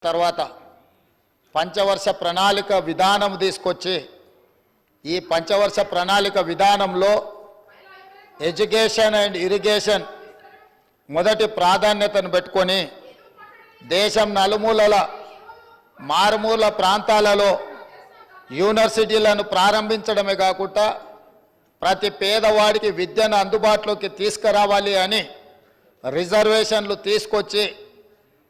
తర్వాత పంచవర్ష ప్రణాళిక విధానం తీసుకొచ్చి ఈ పంచవర్ష ప్రణాళిక విధానంలో ఎడ్యుకేషన్ అండ్ ఇరిగేషన్ మొదటి ప్రాధాన్యతను పెట్టుకొని దేశం నలుమూలల మారుమూల ప్రాంతాలలో యూనివర్సిటీలను ప్రారంభించడమే కాకుండా ప్రతి పేదవాడికి విద్యను అందుబాటులోకి తీసుకురావాలి అని రిజర్వేషన్లు తీసుకొచ్చి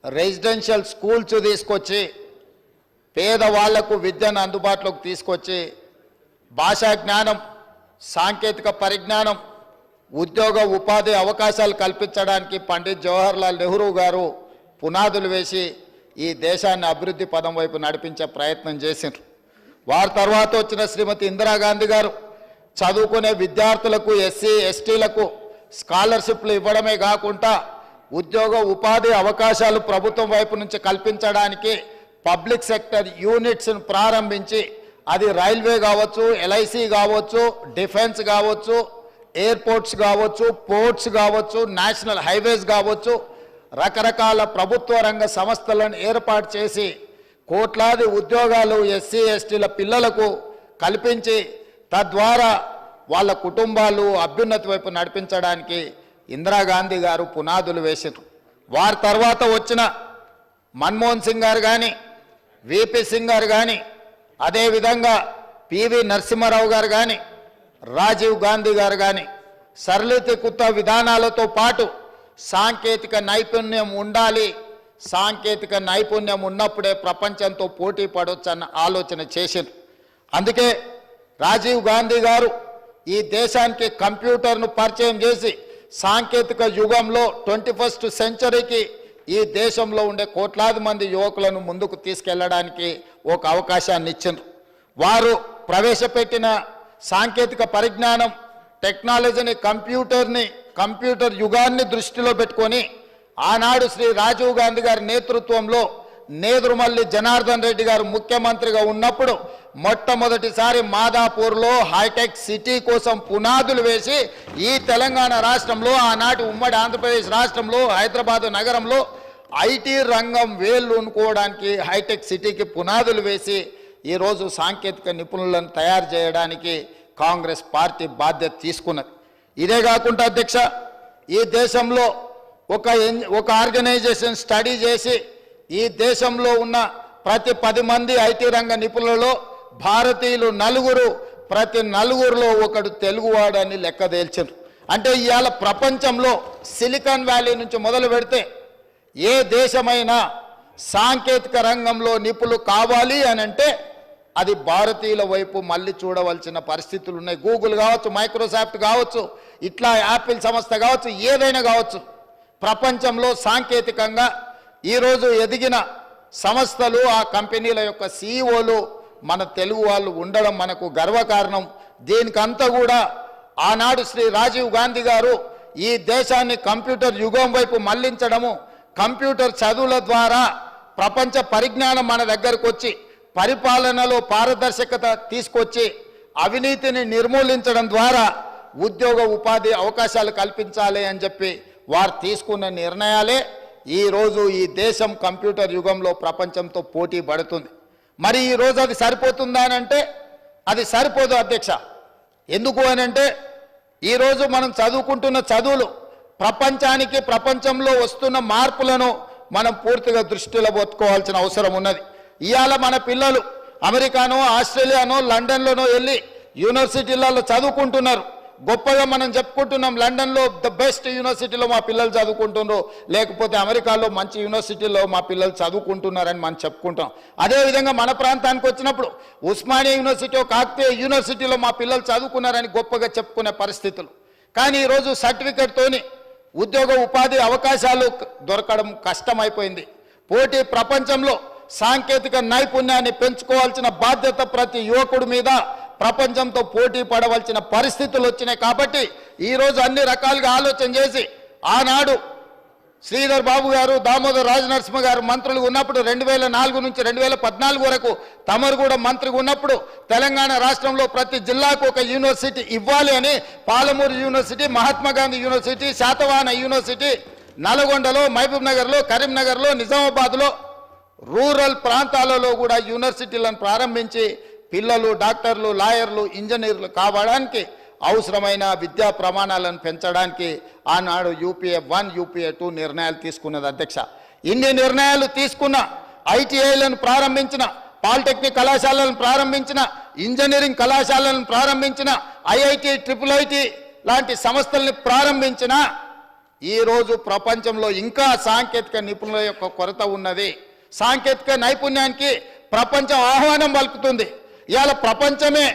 రెసిడెన్షియల్ స్కూల్స్ తీసుకొచ్చి పేదవాళ్లకు విద్యను అందుబాటులోకి తీసుకొచ్చి భాషా జ్ఞానం సాంకేతిక పరిజ్ఞానం ఉద్యోగ ఉపాధి అవకాశాలు కల్పించడానికి పండిత్ జవహర్లాల్ నెహ్రూ గారు పునాదులు వేసి ఈ దేశాన్ని అభివృద్ధి పదం వైపు నడిపించే ప్రయత్నం చేసిండ్రు. వారి తర్వాత వచ్చిన శ్రీమతి ఇందిరాగాంధీ గారు చదువుకునే విద్యార్థులకు ఎస్సీ ఎస్టీలకు స్కాలర్షిప్లు ఇవ్వడమే కాకుండా ఉద్యోగ ఉపాధి అవకాశాలు ప్రభుత్వం వైపు నుంచి కల్పించడానికి పబ్లిక్ సెక్టర్ యూనిట్స్ను ప్రారంభించి అది రైల్వే కావచ్చు, ఎల్ఐసి కావచ్చు, డిఫెన్స్ కావచ్చు, ఎయిర్పోర్ట్స్ కావచ్చు, పోర్ట్స్ కావచ్చు, నేషనల్ హైవేస్ కావచ్చు, రకరకాల ప్రభుత్వ రంగ సంస్థలను ఏర్పాటు చేసి కోట్లాది ఉద్యోగాలు ఎస్సీ ఎస్టీల పిల్లలకు కల్పించి తద్వారా వాళ్ళ కుటుంబాలు అభ్యున్నతి వైపు నడిపించడానికి ఇందిరాగాంధీ గారు పునాదులు వేసారు. వారి తర్వాత వచ్చిన మన్మోహన్ సింగ్ గారు కానీ, విపి సింగ్ గారు కానీ, అదేవిధంగా పివి నరసింహారావు గారు కానీ, రాజీవ్ గాంధీ గారు కానీ సరళీకృత విధానాలతో పాటు సాంకేతిక నైపుణ్యం ఉండాలి, సాంకేతిక నైపుణ్యం ఉన్నప్పుడే ప్రపంచంతో పోటీ పడవచ్చన్న ఆలోచన చేసింది. అందుకే రాజీవ్ గాంధీ గారు ఈ దేశానికి కంప్యూటర్ను పరిచయం చేసి సాంకేతిక యుగంలో 21st సెంచరీకి ఈ దేశంలో ఉండే కోట్లాది మంది యువకులను ముందుకు తీసుకెళ్లడానికి ఒక అవకాశాన్ని ఇచ్చిండ్రు. వారు ప్రవేశపెట్టిన సాంకేతిక పరిజ్ఞానం టెక్నాలజీని కంప్యూటర్ యుగాన్ని దృష్టిలో పెట్టుకొని ఆనాడు శ్రీ రాజీవ్ గాంధీ గారి నేతృత్వంలో నేదురుమల్లి జనార్దన్ రెడ్డి గారు ముఖ్యమంత్రిగా ఉన్నప్పుడు మొట్టమొదటిసారి మాదాపూర్లో హైటెక్ సిటీ కోసం పునాదులు వేసి ఈ తెలంగాణ రాష్ట్రంలో ఆనాటి ఉమ్మడి ఆంధ్రప్రదేశ్ రాష్ట్రంలో హైదరాబాద్ నగరంలో ఐటీ రంగం వేళ్ళు ఉనుకోవడానికి హైటెక్ సిటీకి పునాదులు వేసి ఈరోజు సాంకేతిక నిపుణులను తయారు చేయడానికి కాంగ్రెస్ పార్టీ బాధ్యత తీసుకున్నది. ఇదే కాకుండా అధ్యక్ష, ఈ దేశంలో ఒక ఆర్గనైజేషన్ స్టడీ చేసి ఈ దేశంలో ఉన్న ప్రతి 10 మంది ఐటీ రంగ నిపుణులలో భారతీయులు 4, ప్రతి 4లో ఒకడు తెలుగువాడని లెక్క తేల్చారు. అంటే ఇవాళ ప్రపంచంలో సిలికాన్ వ్యాలీ నుంచి మొదలు పెడితే ఏ దేశమైనా సాంకేతిక రంగంలో నిపుణులు కావాలి అని అంటే అది భారతీయుల వైపు మళ్ళీ చూడవలసిన పరిస్థితులు ఉన్నాయి. గూగుల్ కావచ్చు, మైక్రోసాఫ్ట్ కావచ్చు, ఇట్లా యాపిల్ సంస్థ కావచ్చు, ఏదైనా కావచ్చు, ప్రపంచంలో సాంకేతికంగా ఈరోజు ఎదిగిన సంస్థలు ఆ కంపెనీల యొక్క సీఈఓలు మన తెలుగు వాళ్ళు ఉండడం మనకు గర్వకారణం. దీనికంతా కూడా ఆనాడు శ్రీ రాజీవ్ గాంధీ గారు ఈ దేశాన్ని కంప్యూటర్ యుగం వైపు మళ్లించడము, కంప్యూటర్ చదువుల ద్వారా ప్రపంచ పరిజ్ఞానం మన దగ్గరకు వచ్చి పరిపాలనలో పారదర్శకత తీసుకొచ్చి అవినీతిని నిర్మూలించడం ద్వారా ఉద్యోగ ఉపాధి అవకాశాలు కల్పించాలి అని చెప్పి వారు తీసుకున్న నిర్ణయాలే ఈరోజు ఈ దేశం కంప్యూటర్ యుగంలో ప్రపంచంతో పోటీ పడుతుంది. మరి ఈరోజు అది సరిపోతుందా అని అంటే అది సరిపోదు అధ్యక్ష. ఎందుకు అని అంటే ఈరోజు మనం చదువుకుంటున్న చదువులు ప్రపంచంలో వస్తున్న మార్పులను మనం పూర్తిగా దృష్టిలో పెట్టుకోవాల్సిన అవసరం ఉన్నది. ఇవాళ మన పిల్లలు అమెరికానో, ఆస్ట్రేలియానో, లండన్లోనో వెళ్ళి యూనివర్సిటీలలో చదువుకుంటున్నారు. గొప్పగా మనం చెప్పుకుంటున్నాం, లండన్లో ద బెస్ట్ యూనివర్సిటీలో మా పిల్లలు చదువుకుంటున్నారు, లేకపోతే అమెరికాలో మంచి యూనివర్సిటీలో మా పిల్లలు చదువుకుంటున్నారని మనం చెప్పుకుంటాం. అదేవిధంగా మన ప్రాంతానికి వచ్చినప్పుడు ఉస్మానియా యూనివర్సిటీ, కాకతీయ యూనివర్సిటీలో మా పిల్లలు చదువుకున్నారని గొప్పగా చెప్పుకునే పరిస్థితులు. కానీ ఈరోజు సర్టిఫికెట్తోని ఉద్యోగ ఉపాధి అవకాశాలు దొరకడం కష్టమైపోయింది. పోటీ ప్రపంచంలో సాంకేతిక నైపుణ్యాన్ని పెంచుకోవాల్సిన బాధ్యత ప్రతి యువకుడి మీద ప్రపంచంతో పోటీ పడవలసిన పరిస్థితులు వచ్చినాయి. కాబట్టి ఈరోజు అన్ని రకాలుగా ఆలోచన చేసి ఆనాడు శ్రీధర్ బాబు గారు, దామోదర్ రాజనరసింహ గారు మంత్రులు ఉన్నప్పుడు 2004 నుంచి 2014 వరకు తమరు కూడా మంత్రిగా ఉన్నప్పుడు తెలంగాణ రాష్ట్రంలో ప్రతి జిల్లాకు ఒక యూనివర్సిటీ ఇవ్వాలి అని Palamuru university, Mahatma Gandhi university, Satavahana university, నల్గొండలో, మహబూబ్ నగర్లో, కరీంనగర్లో, నిజామాబాద్లో రూరల్ ప్రాంతాలలో కూడా యూనివర్సిటీలను ప్రారంభించి పిల్లలు డాక్టర్లు, లాయర్లు, ఇంజనీర్లు కావడానికి అవసరమైన విద్యా ప్రమాణాలను పెంచడానికి ఆనాడు UPA 1, UPA 2 నిర్ణయాలు తీసుకున్నది అధ్యక్ష. ఇన్ని నిర్ణయాలు తీసుకున్న, ITIలను ప్రారంభించిన, పాలిటెక్నిక్ కళాశాలను ప్రారంభించిన, ఇంజనీరింగ్ కళాశాలను ప్రారంభించిన, IIT, IIIT లాంటి సంస్థల్ని ప్రారంభించిన ఈరోజు ప్రపంచంలో ఇంకా సాంకేతిక నిపుణుల యొక్క కొరత ఉన్నది. సాంకేతిక నైపుణ్యానికి ప్రపంచం ఆహ్వానం పలుకుతుంది. ఇవాళ ప్రపంచమే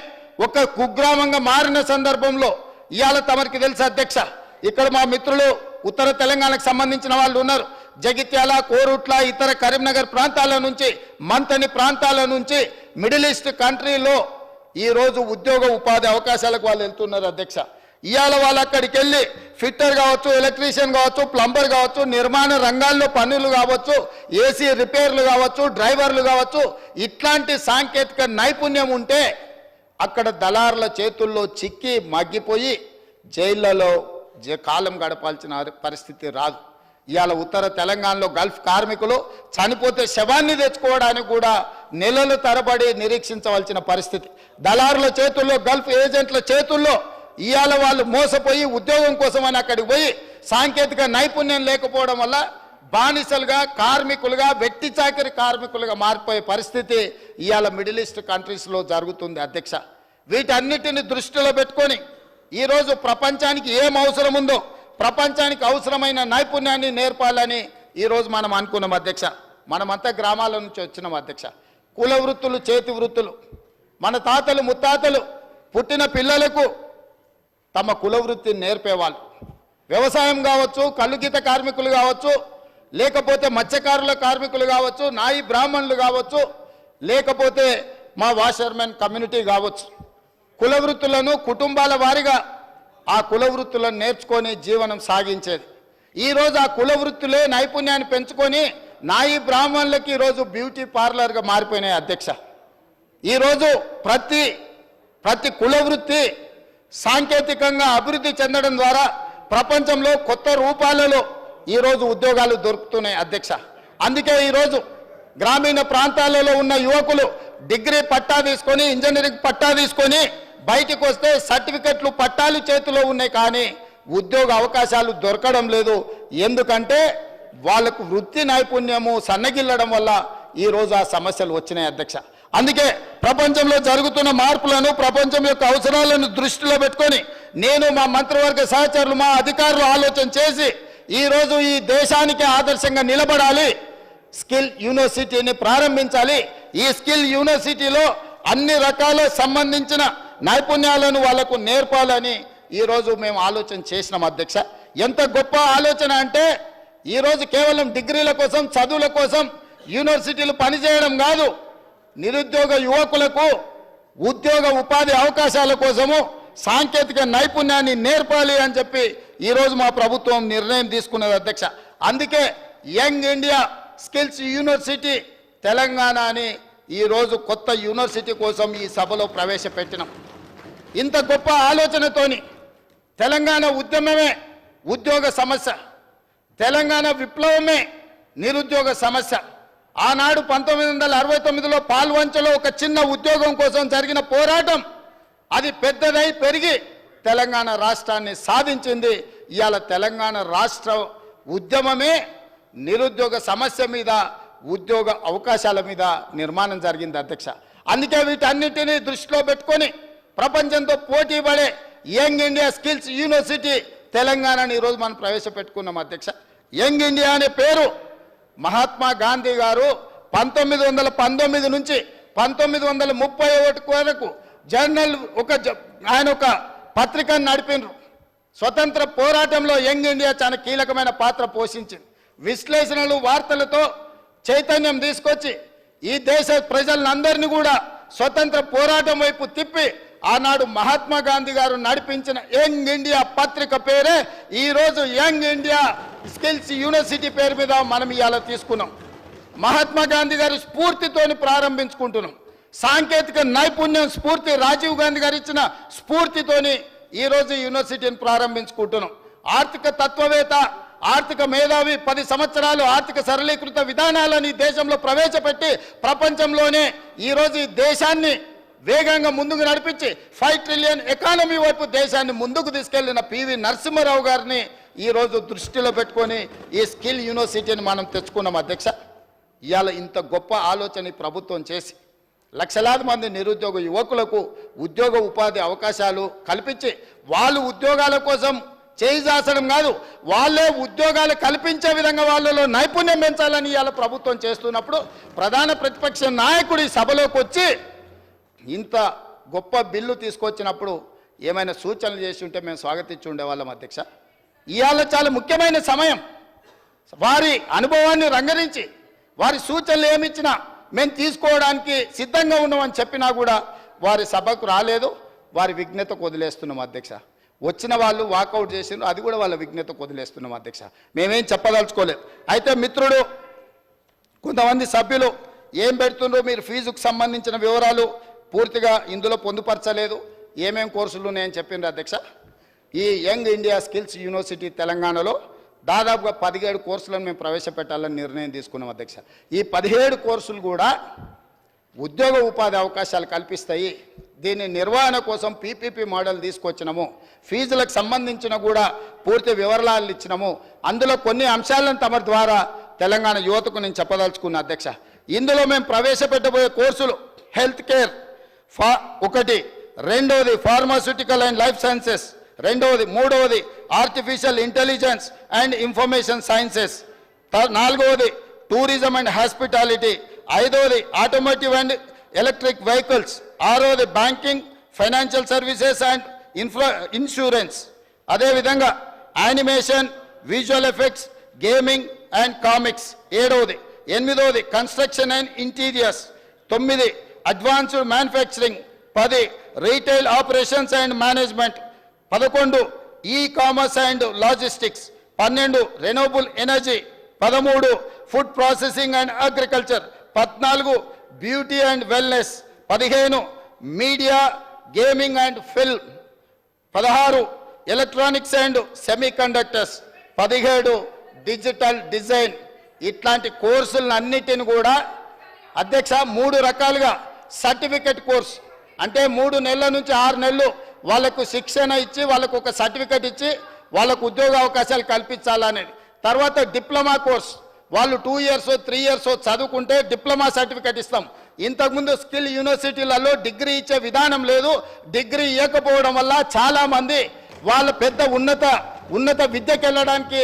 ఒక కుగ్రామంగా మారిన సందర్భంలో ఇవాళ తమరికి తెలుసు అధ్యక్ష, ఇక్కడ మా మిత్రులు ఉత్తర తెలంగాణకు సంబంధించిన వాళ్ళు ఉన్నారు. జగిత్యాల, కోరుట్ల, ఇతర కరీంనగర్ ప్రాంతాల నుంచి, మంతని ప్రాంతాల నుంచి మిడిల్ ఈస్ట్ కంట్రీలో ఈరోజు ఉద్యోగ ఉపాధి అవకాశాలకు వాళ్ళు వెళ్తున్నారు అధ్యక్ష. ఇవాళ వాళ్ళు అక్కడికి వెళ్ళి ఫిట్టర్ కావచ్చు, ఎలక్ట్రీషియన్ కావచ్చు, ప్లంబర్ కావచ్చు, నిర్మాణ రంగాల్లో పనులు కావచ్చు, AC రిపేర్లు కావచ్చు, డ్రైవర్లు కావచ్చు, ఇట్లాంటి సాంకేతిక నైపుణ్యం ఉంటే అక్కడ దళారుల చేతుల్లో చిక్కి మగ్గిపోయి జైళ్లలో కాలం గడపాల్సిన పరిస్థితి రాదు. ఇవాళ ఉత్తర తెలంగాణలో గల్ఫ్ కార్మికులు చనిపోతే శవాన్ని తెచ్చుకోవడానికి కూడా నెలల తరబడి నిరీక్షించవలసిన పరిస్థితి. దళారుల చేతుల్లో, గల్ఫ్ ఏజెంట్ల చేతుల్లో ఇవాళ వాళ్ళు మోసపోయి ఉద్యోగం కోసం అని అక్కడికి పోయి సాంకేతిక నైపుణ్యం లేకపోవడం వల్ల బానిసలుగా, కార్మికులుగా, వ్యక్తి చాకరి కార్మికులుగా మారిపోయే పరిస్థితి ఇవాళ మిడిల్ ఈస్ట్ కంట్రీస్లో జరుగుతుంది అధ్యక్ష. వీటన్నిటిని దృష్టిలో పెట్టుకొని ఈరోజు ప్రపంచానికి ఏం అవసరం ఉందో, ప్రపంచానికి అవసరమైన నైపుణ్యాన్ని నేర్పాలని ఈరోజు మనం అనుకున్నాం అధ్యక్ష. మనమంతా గ్రామాల నుంచి వచ్చినాం అధ్యక్ష. కుల వృత్తులు, చేతి వృత్తులు, మన తాతలు ముత్తాతలు పుట్టిన పిల్లలకు తమ కుల వృత్తిని నేర్పేవాళ్ళు. వ్యవసాయం కావచ్చు, కల్లుగీత కార్మికులు కావచ్చు, లేకపోతే మత్స్యకారుల కార్మికులు కావచ్చు, నాయి బ్రాహ్మణులు కావచ్చు, లేకపోతే మా వాషర్మెన్ కమ్యూనిటీ కావచ్చు, కుల వృత్తులను కుటుంబాల వారిగా ఆ కుల వృత్తులను నేర్చుకొని జీవనం సాగించేది. ఈరోజు ఆ కుల వృత్తులే నైపుణ్యాన్ని పెంచుకొని నాయి బ్రాహ్మణులకి ఈరోజు బ్యూటీ పార్లర్గా మారిపోయినాయి అధ్యక్ష. ఈరోజు ప్రతి కుల వృత్తి సాంకేతికంగా అభివృద్ధి చెందడం ద్వారా ప్రపంచంలో కొత్త రూపాలలో ఈరోజు ఉద్యోగాలు దొరుకుతున్నాయి అధ్యక్ష. అందుకే ఈరోజు గ్రామీణ ప్రాంతాలలో ఉన్న యువకులు డిగ్రీ పట్టా తీసుకొని, ఇంజనీరింగ్ పట్టా తీసుకొని బయటికి వస్తే సర్టిఫికెట్లు, పట్టాలు చేతిలో ఉన్నాయి, కానీ ఉద్యోగ అవకాశాలు దొరకడం లేదు. ఎందుకంటే వాళ్ళకు వృత్తి నైపుణ్యము సన్నగిల్లడం వల్ల ఈరోజు ఆ సమస్యలు వచ్చినాయి అధ్యక్ష. అందుకే ప్రపంచంలో జరుగుతున్న మార్పులను, ప్రపంచం యొక్క అవసరాలను దృష్టిలో పెట్టుకొని నేను, మా మంత్రివర్గ సహచరులు, మా అధికారులు ఆలోచన చేసి ఈరోజు ఈ దేశానికి ఆదర్శంగా నిలబడాలి, స్కిల్ యూనివర్సిటీని ప్రారంభించాలి. ఈ స్కిల్ యూనివర్సిటీలో అన్ని రకాల సంబంధించిన నైపుణ్యాలను వాళ్లకు నేర్పాలని ఈరోజు మేము ఆలోచన చేసినాం అధ్యక్ష. ఎంత గొప్ప ఆలోచన అంటే ఈరోజు కేవలం డిగ్రీల కోసం, చదువుల కోసం యూనివర్సిటీలు పనిచేయడం కాదు, నిరుద్యోగ యువకులకు ఉద్యోగ ఉపాధి అవకాశాల కోసము సాంకేతిక నైపుణ్యాన్ని నేర్పాలి అని చెప్పి ఈరోజు మా ప్రభుత్వం నిర్ణయం తీసుకున్నది అధ్యక్ష. అందుకే young India skills university Telangana అని ఈరోజు కొత్త యూనివర్సిటీ కోసం ఈ సభలో ప్రవేశపెట్టినాం. ఇంత గొప్ప ఆలోచనతోని తెలంగాణ ఉద్యమమే ఉద్యోగ సమస్య, తెలంగాణ విప్లవమే నిరుద్యోగ సమస్య. ఆనాడు 1969లో పాల్వంచలో ఒక చిన్న ఉద్యోగం కోసం జరిగిన పోరాటం అది పెద్దదై పెరిగి తెలంగాణ రాష్ట్రాన్ని సాధించింది. ఇవాళ తెలంగాణ రాష్ట్ర ఉద్యమమే నిరుద్యోగ సమస్య మీద, ఉద్యోగ అవకాశాల మీద నిర్మాణం జరిగింది అధ్యక్ష. అందుకే వీటన్నిటినీ దృష్టిలో పెట్టుకొని ప్రపంచంతో పోటీ పడే యంగ్ ఇండియా స్కిల్స్ యూనివర్సిటీ తెలంగాణని ఈరోజు మనం ప్రవేశపెట్టుకున్నాం అధ్యక్ష. యంగ్ ఇండియా అనే పేరు మహాత్మా గాంధీ గారు 1919 నుంచి 1931 వరకు జర్నల్ ఆయన ఒక పత్రికను నడిపినారు. స్వతంత్ర పోరాటంలో యంగ్ ఇండియా చాలా కీలకమైన పాత్ర పోషించింది. విశ్లేషణలు, వార్తలతో చైతన్యం తీసుకొచ్చి ఈ దేశ ప్రజలందరినీ కూడా స్వతంత్ర పోరాటం వైపు తిప్పి ఆనాడు మహాత్మా గాంధీ గారు నడిపించిన యంగ్ ఇండియా పత్రిక పేరే ఈరోజు యంగ్ ఇండియా స్కిల్స్ యూనివర్సిటీ పేరు మీద మనం ఇవాళ తీసుకున్నాం. మహాత్మా గాంధీ గారి స్ఫూర్తితోని ప్రారంభించుకుంటున్నాం. సాంకేతిక నైపుణ్యం స్ఫూర్తి రాజీవ్ గాంధీ గారు ఇచ్చిన స్ఫూర్తితోని ఈరోజు యూనివర్సిటీని ప్రారంభించుకుంటున్నాం. ఆర్థిక తత్వవేత్త, ఆర్థిక మేధావి 10 సంవత్సరాలు ఆర్థిక సరళీకృత విధానాలను ఈ దేశంలో ప్రవేశపెట్టి ప్రపంచంలోనే ఈరోజు ఈ దేశాన్ని వేగంగా ముందుకు నడిపించి 5 ట్రిలియన్ ఎకానమీ వైపు దేశాన్ని ముందుకు తీసుకెళ్లిన పివి నరసింహారావు గారిని ఈరోజు దృష్టిలో పెట్టుకొని ఈ స్కిల్ యూనివర్సిటీని మనం తెచ్చుకున్నాం అధ్యక్ష. ఇవాళ ఇంత గొప్ప ఆలోచన ప్రభుత్వం చేసి లక్షలాది మంది నిరుద్యోగ యువకులకు ఉద్యోగ ఉపాధి అవకాశాలు కల్పించి వాళ్ళు ఉద్యోగాల కోసం చేయిజాసడం కాదు, వాళ్ళే ఉద్యోగాలు కల్పించే విధంగా వాళ్ళలో నైపుణ్యం పెంచాలని ఇవాళ ప్రభుత్వం చేస్తున్నప్పుడు ప్రధాన ప్రతిపక్ష నాయకుడు ఈ సభలోకి వచ్చి ఇంత గొప్ప బిల్లు తీసుకొచ్చినప్పుడు ఏమైనా సూచనలు చేసి ఉంటే మేము స్వాగతించి ఉండేవాళ్ళం అధ్యక్ష. ఇవాళ చాలా ముఖ్యమైన సమయం. వారి అనుభవాన్ని రంగరించి వారి సూచనలు ఏమిచ్చినా మేము తీసుకోవడానికి సిద్ధంగా ఉన్నామని చెప్పినా కూడా వారి సభకు రాలేదు. వారి విజ్ఞతకు వదిలేస్తున్నాం అధ్యక్ష. వచ్చిన వాళ్ళు వాకౌట్ చేసిండ్రు, అది కూడా వాళ్ళ విజ్ఞతకు వదిలేస్తున్నాం అధ్యక్ష. మేమేం చెప్పదలుచుకోలేదు. అయితే మిత్రుడు కొంతమంది సభ్యులు ఏం పెడుతుండ్రో మీరు ఫీజుకు సంబంధించిన వివరాలు పూర్తిగా ఇందులో పొందుపరచలేదు. ఏమేం కోర్సులు ఉన్నాయని చెప్పిండ్రు అధ్యక్ష. ఈ యంగ్ ఇండియా స్కిల్స్ యూనివర్సిటీ తెలంగాణలో దాదాపుగా 17 కోర్సులను మేము ప్రవేశపెట్టాలని నిర్ణయం తీసుకున్నాం అధ్యక్ష. ఈ 17 కోర్సులు కూడా ఉద్యోగ ఉపాధి అవకాశాలు కల్పిస్తాయి. దీని నిర్వహణ కోసం పీపీపీ మోడల్ తీసుకొచ్చినాము. ఫీజులకు సంబంధించిన కూడా పూర్తి వివరాలు ఇచ్చినాము. అందులో కొన్ని అంశాలను తమ ద్వారా తెలంగాణ యువతకు నేను చెప్పదలుచుకున్నా అధ్యక్ష. ఇందులో మేము ప్రవేశపెట్టబోయే కోర్సులు హెల్త్ కేర్ ఒకటి, రెండవది ఫార్మాస్యూటికల్ అండ్ లైఫ్ సైన్సెస్, మూడవది artificial intelligence and information sciences, నాలుగవది టూరిజం అండ్ హాస్పిటాలిటీ, ఐదవది ఆటోమోటివ్ అండ్ ఎలక్ట్రిక్ వెహికల్స్, ఆరవది banking financial services and insurance, అదేవిధంగా animation visual effects gaming and comics, ఏడవది, ఎనిమిదవది construction and interiors, 9 advanced manufacturing, 10 retail operations and management, 11 e commerce and logistics, 12 renewable energy, 13 food processing and agriculture, 14 beauty and wellness, 15 media gaming and film, 16 electronics and semi conductors, 17 digital design. ఇట్లాంటి కోర్సులన్నిటిని కూడా అధ్యక్ష 3 రకాలుగా certificate course అంటే 3 నెలల నుంచి 6 నెలలు వాళ్ళకు శిక్షణ ఇచ్చి వాళ్ళకు ఒక సర్టిఫికెట్ ఇచ్చి వాళ్ళకు ఉద్యోగ అవకాశాలు కల్పించాలనేది. తర్వాత డిప్లొమా కోర్స్ వాళ్ళు 2 ఇయర్స్ 3 ఇయర్స్ చదువుకుంటే డిప్లొమా సర్టిఫికెట్ ఇస్తాం. ఇంతకుముందు స్కిల్ యూనివర్సిటీలలో డిగ్రీ ఇచ్చే విధానం లేదు. డిగ్రీ ఇవ్వకపోవడం వల్ల చాలామంది వాళ్ళ పెద్ద ఉన్నత విద్యకు వెళ్ళడానికి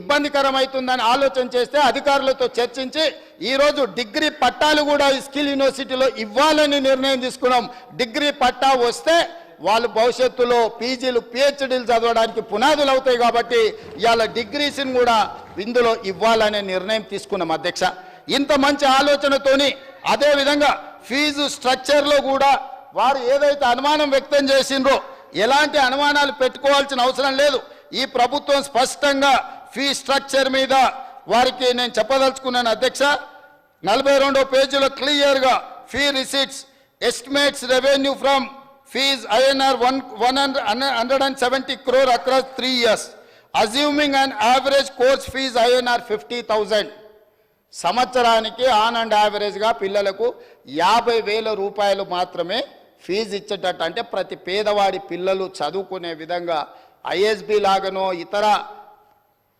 ఇబ్బందికరమవుతుందని ఆలోచన చేస్తే అధికారులతో చర్చించి ఈరోజు డిగ్రీ పట్టాలు కూడా ఈ స్కిల్ యూనివర్సిటీలో ఇవ్వాలని నిర్ణయం తీసుకున్నాం. డిగ్రీ పట్టా వస్తే వాళ్ళు భవిష్యత్తులో పీజీలు పిహెచ్డీలు చదవడానికి పునాదులు అవుతాయి. కాబట్టి ఇవాళ డిగ్రీస్ని కూడా ఇందులో ఇవ్వాలనే నిర్ణయం తీసుకున్నాం అధ్యక్ష. ఇంత మంచి ఆలోచనతోని అదేవిధంగా ఫీజు స్ట్రక్చర్లో కూడా వారు ఏదైతే అనుమానం వ్యక్తం చేసిండ్రో ఎలాంటి అనుమానాలు పెట్టుకోవాల్సిన అవసరం లేదు. ఈ ప్రభుత్వం స్పష్టంగా ఫీ స్ట్రక్చర్ మీద వారికి నేను చెప్పదలుచుకున్నాను అధ్యక్ష. 42వ పేజీలో క్లియర్గా fee receipts estimates revenue from fees INR 170 crore across 3 years assuming an average course fees INR 50,000. సంవత్సరానికి ఆన్ అండ్ యావరేజ్గా పిల్లలకు 50,000 రూపాయలు మాత్రమే ఫీజు ఇచ్చేటట్టు, అంటే ప్రతి పేదవాడి పిల్లలు చదువుకునే విధంగా ఐఎస్బి లాగానో ఇతర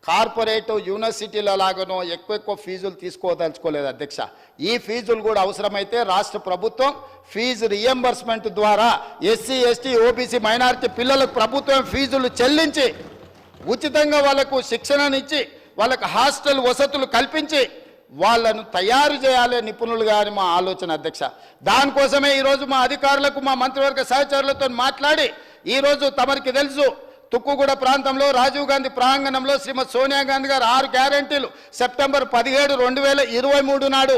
కార్పొరేట్ యూనివర్సిటీల లాగానో ఎక్కువ ఫీజులు తీసుకోదలుచుకోలేదు అధ్యక్ష. ఈ ఫీజులు కూడా అవసరమైతే రాష్ట్ర ప్రభుత్వం ఫీజు రియంబర్స్మెంట్ ద్వారా ఎస్సీ ఎస్టీ ఓబీసీ మైనారిటీ పిల్లలకు ప్రభుత్వం ఫీజులు చెల్లించి ఉచితంగా వాళ్ళకు శిక్షణనిచ్చి వాళ్ళకు హాస్టల్ వసతులు కల్పించి వాళ్ళను తయారు చేయాలి నిపుణులుగా అని మా ఆలోచన అధ్యక్ష. దానికోసమే ఈరోజు మా అధికారులకు మా మంత్రివర్గ సహచరులతో మాట్లాడి ఈరోజు తమరికి తెలుసు తుక్కుగూడ ప్రాంతంలో రాజీవ్ గాంధీ ప్రాంగణంలో శ్రీమతి సోనియా గాంధీ గారు 6 గ్యారెంటీలు సెప్టెంబర్ 17, 2023 నాడు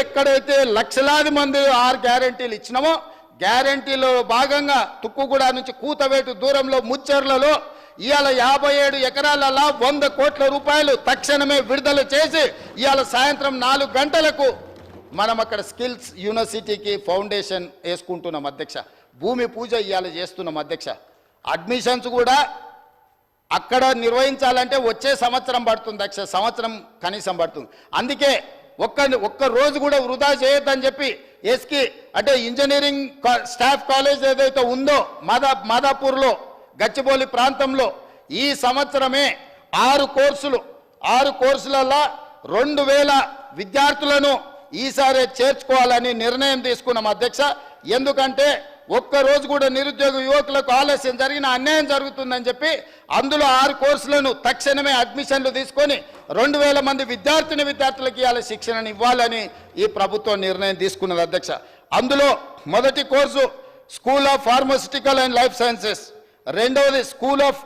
ఎక్కడైతే లక్షలాది మంది 6 గ్యారెంటీలు ఇచ్చినామో గ్యారెంటీలో భాగంగా తుక్కుగూడ నుంచి కూతవేటు దూరంలో ముచ్చెర్లలో ఇవాళ 57 ఎకరాలలో 100 కోట్ల రూపాయలు తక్షణమే విడుదల చేసి ఇవాళ సాయంత్రం 4 గంటలకు మనం అక్కడ స్కిల్స్ యూనివర్సిటీకి ఫౌండేషన్ వేసుకుంటున్నాం అధ్యక్ష. భూమి పూజ ఇవాళ చేస్తున్నాం అధ్యక్ష. అడ్మిషన్స్ కూడా అక్కడ నిర్వహించాలంటే వచ్చే సంవత్సరం పడుతుంది అధ్యక్ష, సంవత్సరం కనీసం పడుతుంది. అందుకే ఒక్క రోజు కూడా వృధా చేయొద్దని చెప్పి ఎస్కి అంటే ఇంజనీరింగ్ స్టాఫ్ కాలేజ్ ఏదైతే ఉందో మాదాపూర్లో గచ్చిబౌలి ప్రాంతంలో ఈ సంవత్సరమే 6 కోర్సులలో 2000 విద్యార్థులను ఈసారి చేర్చుకోవాలని నిర్ణయం తీసుకున్నాం అధ్యక్ష. ఎందుకంటే ఒక్కరోజు కూడా నిరుద్యోగ యువకులకు ఆలస్యం జరిగిన అన్యాయం జరుగుతుందని చెప్పి అందులో 6 కోర్సులను తక్షణమే అడ్మిషన్లు తీసుకొని 2000 మంది విద్యార్థులకు ఇవాళ శిక్షణను ఇవ్వాలని ఈ ప్రభుత్వం నిర్ణయం తీసుకున్నది అధ్యక్ష. అందులో మొదటి course school of pharmaceutical and life sciences, రెండవది స్కూల్ ఆఫ్